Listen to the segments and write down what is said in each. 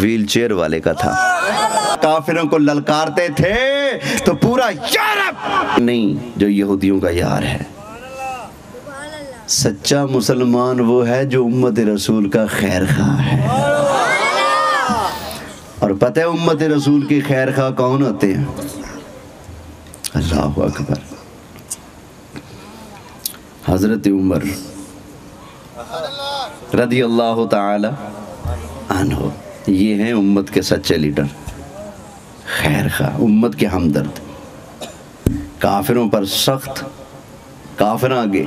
Wheelchair वाले का था। काफिरों को ललकारते थे तो पूरा यूरोप नहीं जो यहूदियों का यार है। सच्चा मुसलमान वो है जो उम्मत रसूल का खैर खा है। और पता है उम्मत रसूल के खैर खा कौन होते हैं? अल्लाहु अकबर। हजरत उमर रदी अल्लाह ताला अन्हु, ये हैं उम्मत के सच्चे लीडर, खैर खा, उम्मत के हमदर्द। काफिरों पर सख्त, काफिर आगे,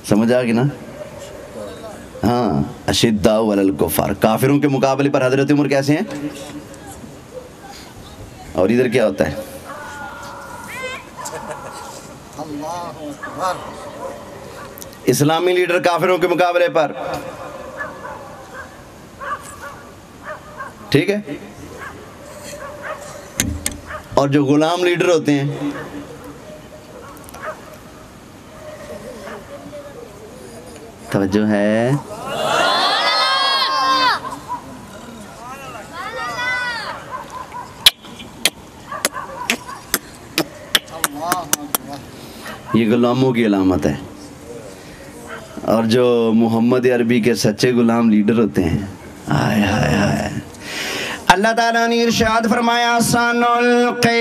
समझ आ गई ना? हाँ, अशिद्दाउ अलल कुफार, काफिरों के मुकाबले पर हजरत उमर कैसे हैं? और इधर क्या होता है? इस्लामी लीडर काफिरों के मुकाबले पर, ठीक है। और जो गुलाम लीडर होते हैं, तवज्जो है, ये गुलामों की अलामत है। और जो मोहम्मद अरबी के सच्चे गुलाम लीडर होते हैं, हाय हाय हाय, अल्लाह ताला ने इरशाद फरमाया, सनुल्क़ी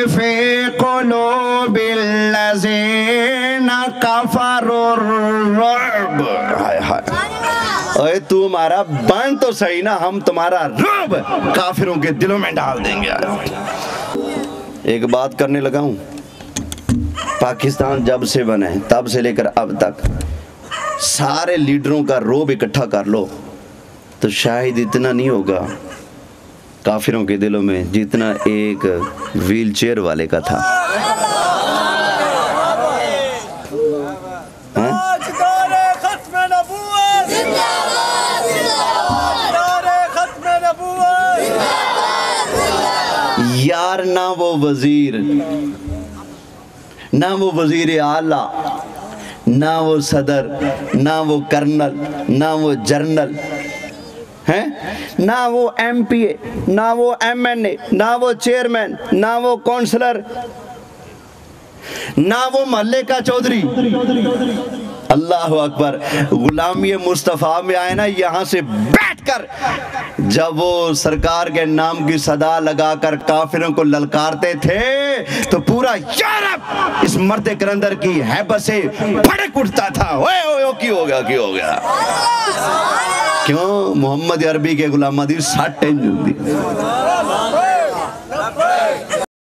फ़ी क़ुलूबिल लज़ीना कफ़रुर रुअब। हाय हाय, ओए तू हमारा बन तो सही ना, हम तुम्हारा रुअब काफिरों के दिलों में डाल देंगे। एक बात करने लगा हूँ, पाकिस्तान जब से बना है तब से लेकर अब तक सारे लीडरों का रोब इकट्ठा कर लो तो शायद इतना नहीं होगा काफिरों के दिलों में जितना एक व्हीलचेयर वाले का था। यार ना वो वजीर, ना वो वजीर आला, ना वो सदर, ना वो कर्नल, ना वो जर्नल हैं, ना वो एमपीए, ना वो एमएनए, ना वो चेयरमैन, ना वो काउंसलर, ना वो मोहल्ले का चौधरी। अल्लाह अकबर। गुलामी मुस्तफ़ा में आए ना, यहाँ से बैठकर जब वो सरकार के नाम की सदा लगाकर काफिरों को ललकारते थे तो पूरा यूरोप इस मर्द करंदर की हैबत से भड़क उठता था। ओए ओए की हो गया, क्यों हो गया? क्यों? मोहम्मद अरबी के गुलाम दी 60 इंच होती।